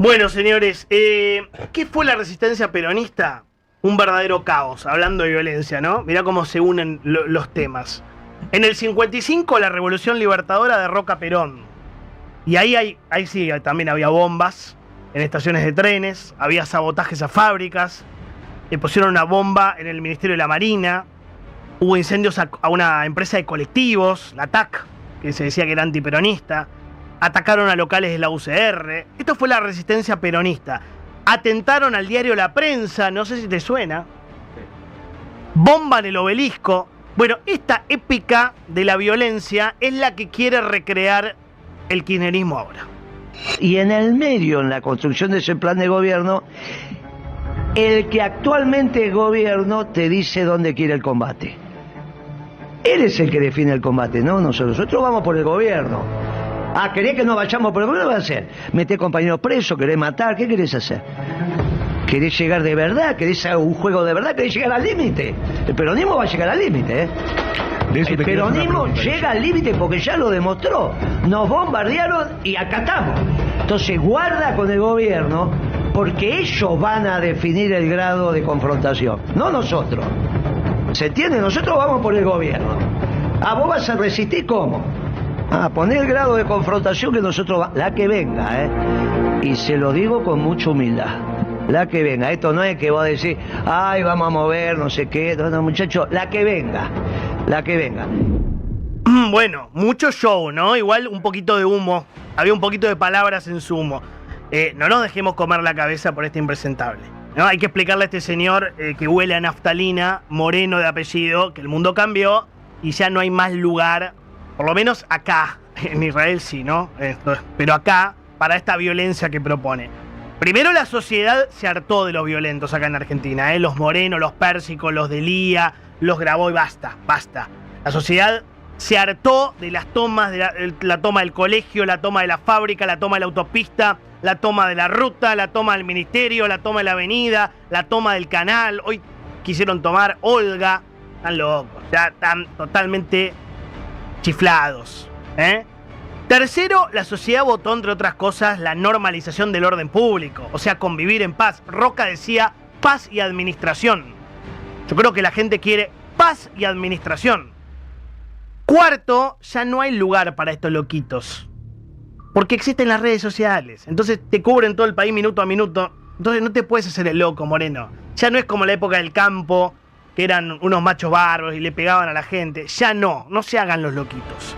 Bueno, señores, ¿qué fue la resistencia peronista? Un verdadero caos, hablando de violencia, ¿no? Mirá cómo se unen los temas. En el 55 la Revolución Libertadora derroca a Perón. Y ahí sí, también había bombas en estaciones de trenes, había sabotajes a fábricas, le pusieron una bomba en el Ministerio de la Marina, hubo incendios a una empresa de colectivos, la TAC, que se decía que era antiperonista, atacaron a locales de la UCR. Esto fue la resistencia peronista. Atentaron al diario La Prensa, no sé si te suena. Bomban el Obelisco. Bueno, esta épica de la violencia es la que quiere recrear el kirchnerismo ahora. Y en el medio, en la construcción de ese plan de gobierno, el que actualmente es gobierno te dice dónde quiere el combate. Él es el que define el combate, no nosotros. Nosotros vamos por el gobierno. Ah, ¿querés que no vayamos por el gobierno? ¿Qué vas a hacer? ¿Metés compañeros presos? ¿Querés matar? ¿Qué querés hacer? ¿Querés llegar de verdad? ¿Querés hacer un juego de verdad? ¿Querés llegar al límite? El peronismo va a llegar al límite, ¿eh? El peronismo llega al límite porque ya lo demostró. Nos bombardearon y acatamos. Entonces guarda con el gobierno porque ellos van a definir el grado de confrontación, no nosotros. ¿Se entiende? Nosotros vamos por el gobierno. Ah, vos vas a resistir, ¿cómo? Ah, poner el grado de confrontación que nosotros... La que venga, ¿eh? Y se lo digo con mucha humildad. La que venga. Esto no es que vos decís, ay, vamos a mover, no sé qué. No, muchachos, la que venga. La que venga. Bueno, mucho show, ¿no? Igual un poquito de humo. Había un poquito de palabras en su humo. No nos dejemos comer la cabeza por este impresentable, ¿no? Hay que explicarle a este señor que huele a naftalina, moreno de apellido, que el mundo cambió y ya no hay más lugar, por lo menos acá, en Israel sí, ¿no? Pero acá, para esta violencia que propone. Primero, la sociedad se hartó de los violentos acá en Argentina, los morenos, los pérsicos, los de Lía, los Graboy, basta. La sociedad se hartó de las tomas, de la toma del colegio, la toma de la fábrica, la toma de la autopista, la toma de la ruta, la toma del ministerio, la toma de la avenida, la toma del canal. Hoy quisieron tomar Olga. Están locos, ya están totalmente chiflados, ¿eh? Tercero, la sociedad votó, entre otras cosas, la normalización del orden público, o sea, convivir en paz. Roca decía paz y administración. Yo creo que la gente quiere paz y administración. Cuarto, ya no hay lugar para estos loquitos, porque existen las redes sociales, entonces te cubren todo el país minuto a minuto, entonces no te puedes hacer el loco, Moreno. Ya no es como la época del campo, que eran unos machos bárbaros y le pegaban a la gente. Ya no se hagan los loquitos.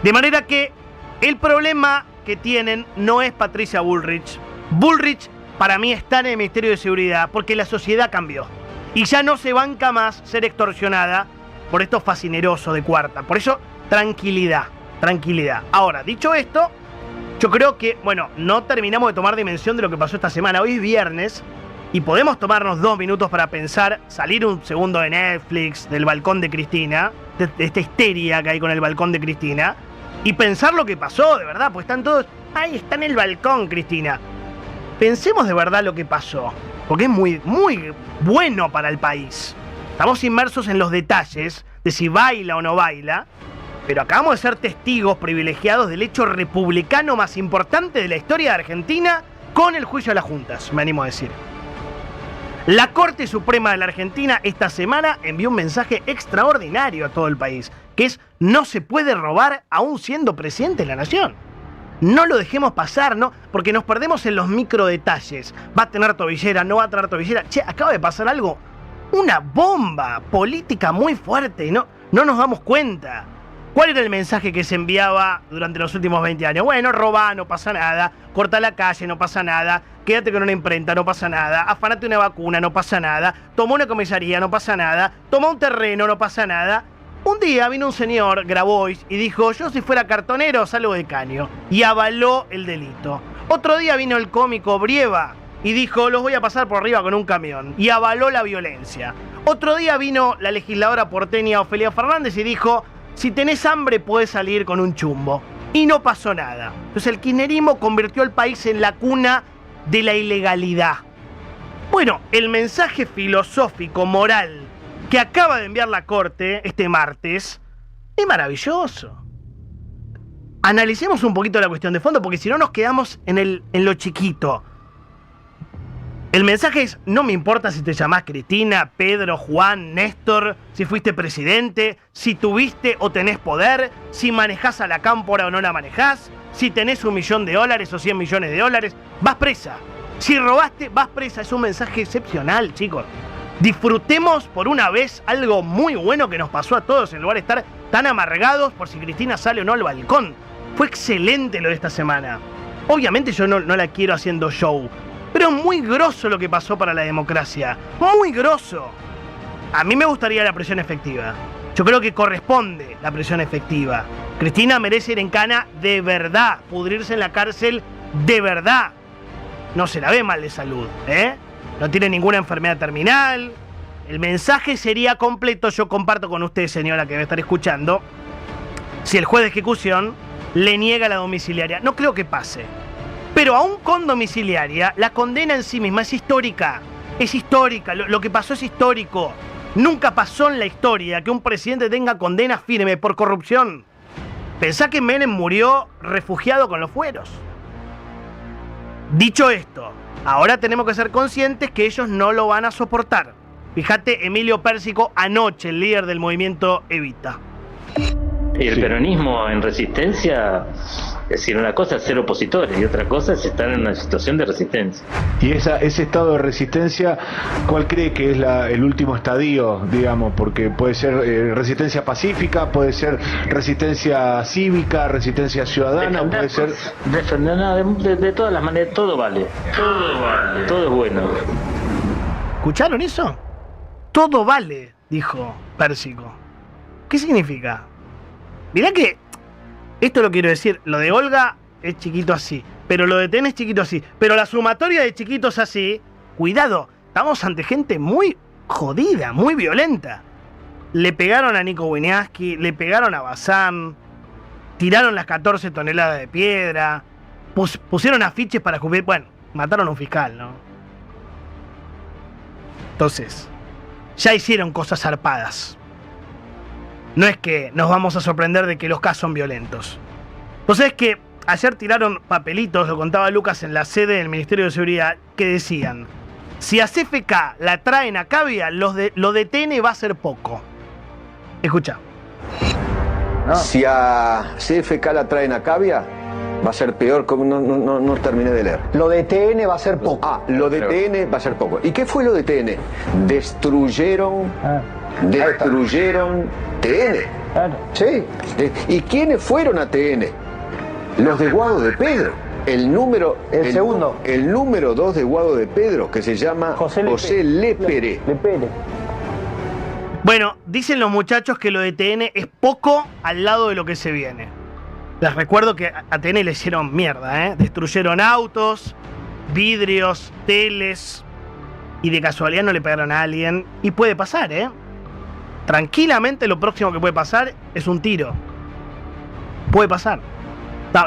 De manera que el problema que tienen no es Patricia Bullrich. Bullrich para mí está en el Ministerio de Seguridad porque la sociedad cambió y ya no se banca más ser extorsionada por estos fascinerosos de cuarta. Por eso, tranquilidad. Ahora, dicho esto, yo creo que, bueno, no terminamos de tomar dimensión de lo que pasó esta semana. Hoy es viernes y podemos tomarnos 2 minutos para pensar, salir un segundo de Netflix, del balcón de Cristina, de esta histeria que hay con el balcón de Cristina, y pensar lo que pasó, de verdad, pues están todos, ahí está en el balcón, Cristina. Pensemos de verdad lo que pasó, porque es muy, muy bueno para el país. Estamos inmersos en los detalles de si baila o no baila, pero acabamos de ser testigos privilegiados del hecho republicano más importante de la historia de Argentina con el juicio a las juntas, me animo a decir. La Corte Suprema de la Argentina esta semana envió un mensaje extraordinario a todo el país, que es: no se puede robar aún siendo presidente de la nación. No lo dejemos pasar, ¿no? Porque nos perdemos en los micro detalles. ¿Va a tener tobillera? ¿No va a tener tobillera? Che, acaba de pasar algo, una bomba política muy fuerte, no nos damos cuenta. ¿Cuál era el mensaje que se enviaba durante los últimos 20 años? Bueno, robá, no pasa nada. Corta la calle, no pasa nada. Quédate con una imprenta, no pasa nada. Afanate una vacuna, no pasa nada. Tomó una comisaría, no pasa nada. Tomó un terreno, no pasa nada. Un día vino un señor, Grabois, y dijo: yo si fuera cartonero salgo de caño. Y avaló el delito. Otro día vino el cómico Brieva y dijo: los voy a pasar por arriba con un camión. Y avaló la violencia. Otro día vino la legisladora porteña Ofelia Fernández y dijo: si tenés hambre podés salir con un chumbo. Y no pasó nada. Entonces el kirchnerismo convirtió al país en la cuna de la ilegalidad. Bueno, el mensaje filosófico, moral, que acaba de enviar la Corte este martes es maravilloso. Analicemos un poquito la cuestión de fondo, porque si no nos quedamos en lo chiquito. El mensaje es: no me importa si te llamás Cristina, Pedro, Juan, Néstor, si fuiste presidente, si tuviste o tenés poder, si manejás a la cámpora o no la manejás, si tenés $1 millón o 100 millones de dólares, vas presa. Si robaste, vas presa. Es un mensaje excepcional, chicos. Disfrutemos por una vez algo muy bueno que nos pasó a todos, en lugar de estar tan amargados por si Cristina sale o no al balcón. Fue excelente lo de esta semana. Obviamente yo no la quiero haciendo show, pero muy grosso lo que pasó para la democracia. Muy grosso. A mí me gustaría la presión efectiva. Yo creo que corresponde la presión efectiva. Cristina merece ir en cana de verdad, pudrirse en la cárcel de verdad. No se la ve mal de salud, no tiene ninguna enfermedad terminal. El mensaje sería completo. Yo comparto con usted, señora, que debe estar escuchando, si el juez de ejecución le niega la domiciliaria. No creo que pase. Pero aún con domiciliaria, la condena en sí misma es histórica. Es histórica. Lo que pasó es histórico. Nunca pasó en la historia que un presidente tenga condena firme por corrupción. Pensá que Menem murió refugiado con los fueros. Dicho esto, ahora tenemos que ser conscientes que ellos no lo van a soportar. Fíjate, Emilio Pérsico anoche, el líder del movimiento Evita. Y el peronismo en resistencia, es decir, una cosa es ser opositores y otra cosa es estar en una situación de resistencia. Y ese estado de resistencia, ¿cuál cree que es el último estadio, digamos? Porque puede ser resistencia pacífica, puede ser resistencia cívica, resistencia ciudadana, puede ser... De todas las maneras, todo vale. Todo vale, todo es bueno. ¿Escucharon eso? Todo vale, dijo Pérsico. ¿Qué significa? Mirá que, esto lo quiero decir, lo de Olga es chiquito así, pero lo de TN es chiquito así, pero la sumatoria de chiquitos así, cuidado, estamos ante gente muy jodida, muy violenta. Le pegaron a Nico Wieniawski, le pegaron a Bazán, tiraron las 14 toneladas de piedra, pusieron afiches para cubrir, bueno, mataron a un fiscal, ¿no? Entonces, ya hicieron cosas zarpadas. No es que nos vamos a sorprender de que los casos son violentos. Entonces es que ayer tiraron papelitos, lo contaba Lucas, en la sede del Ministerio de Seguridad, que decían: si a CFK la traen a Cavia, lo de TN va a ser poco. Escucha. No. Si a CFK la traen a Cavia, va a ser peor, como no terminé de leer. Lo de TN va a ser poco. Ah, lo de TN va a ser poco. ¿Y qué fue lo de TN? Destruyeron TN. Claro. Sí. ¿Y quiénes fueron a TN? Los de Guado de Pedro. El número 2 de Guado de Pedro, que se llama José Lepere. Bueno, dicen los muchachos que lo de TN es poco al lado de lo que se viene. Les recuerdo que a TN le hicieron mierda, Destruyeron autos, vidrios, teles, y de casualidad no le pegaron a alguien. Y puede pasar, Tranquilamente lo próximo que puede pasar es un tiro. Puede pasar.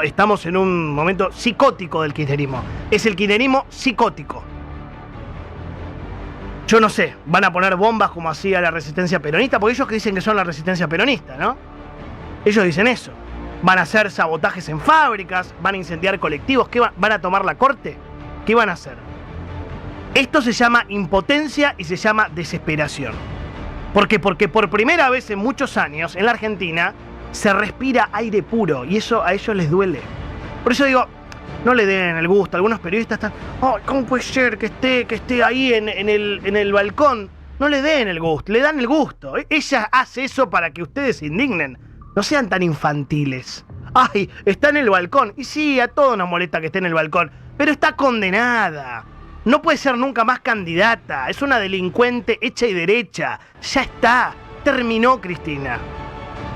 Estamos en un momento psicótico del kirchnerismo. Es el kirchnerismo psicótico. Yo no sé, van a poner bombas como hacía la resistencia peronista, porque ellos que dicen que son la resistencia peronista, ¿no? Ellos dicen eso. Van a hacer sabotajes en fábricas, van a incendiar colectivos. ¿Qué van a tomar la corte? ¿Qué van a hacer? Esto se llama impotencia y se llama desesperación. ¿Por qué? Porque por primera vez en muchos años en la Argentina se respira aire puro y eso a ellos les duele. Por eso digo, no le den el gusto. Algunos periodistas están: oh, ¿cómo puede ser que esté ahí en el balcón? No le den el gusto, le dan el gusto. Ella hace eso para que ustedes se indignen. No sean tan infantiles. Ay, está en el balcón. Y sí, a todos nos molesta que esté en el balcón, pero está condenada. No puede ser nunca más candidata. Es una delincuente hecha y derecha. Ya está. Terminó, Cristina.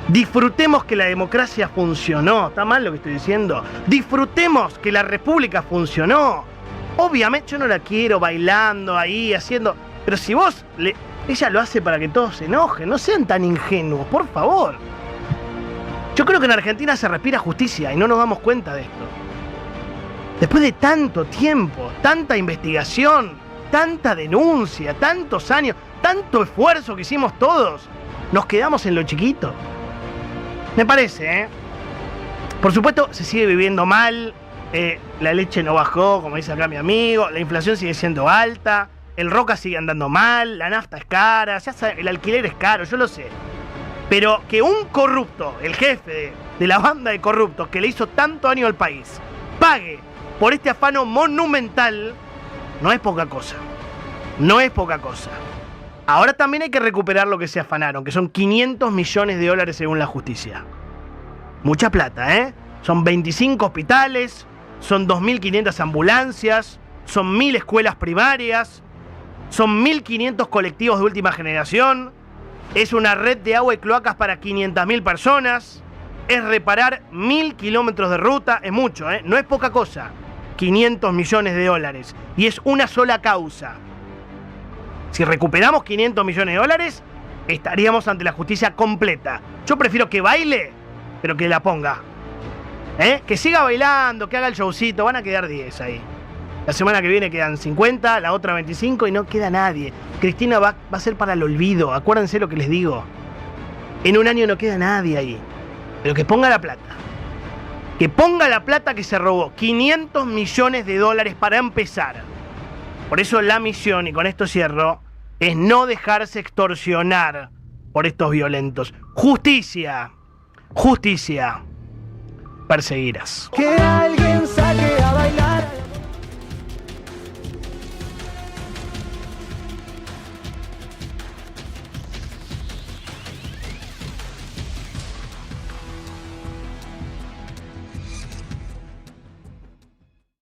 Disfrutemos que la democracia funcionó. ¿Está mal lo que estoy diciendo? Disfrutemos que la república funcionó. Obviamente yo no la quiero bailando ahí, haciendo... Pero si ella lo hace para que todos se enojen. No sean tan ingenuos, por favor. Yo creo que en Argentina se respira justicia y no nos damos cuenta de esto. Después de tanto tiempo, tanta investigación, tanta denuncia, tantos años, tanto esfuerzo que hicimos todos, nos quedamos en lo chiquito. Me parece, Por supuesto, se sigue viviendo mal, la leche no bajó, como dice acá mi amigo, la inflación sigue siendo alta, el Roca sigue andando mal, la nafta es cara, ya sabe, el alquiler es caro, yo lo sé. Pero que un corrupto, el jefe de la banda de corruptos que le hizo tanto daño al país, pague por este afano monumental, no es poca cosa. No es poca cosa. Ahora también hay que recuperar lo que se afanaron, que son 500 millones de dólares según la justicia. Mucha plata, ¿eh? Son 25 hospitales, son 2.500 ambulancias, son 1.000 escuelas primarias, son 1.500 colectivos de última generación, es una red de agua y cloacas para 500.000 personas, es reparar 1.000 kilómetros de ruta, es mucho, ¿eh? No es poca cosa. 500 millones de dólares. Y es una sola causa. Si recuperamos 500 millones de dólares, estaríamos ante la justicia completa. Yo prefiero que baile, pero que la ponga. Que siga bailando, que haga el showcito. Van a quedar 10 ahí. La semana que viene quedan 50, la otra 25 y no queda nadie. Cristina va a ser para el olvido. Acuérdense lo que les digo. En un año no queda nadie ahí. Pero que ponga la plata. Que ponga la plata que se robó. 500 millones de dólares para empezar. Por eso la misión, y con esto cierro, es no dejarse extorsionar por estos violentos. Justicia. Justicia. Perseguirás. Que alguien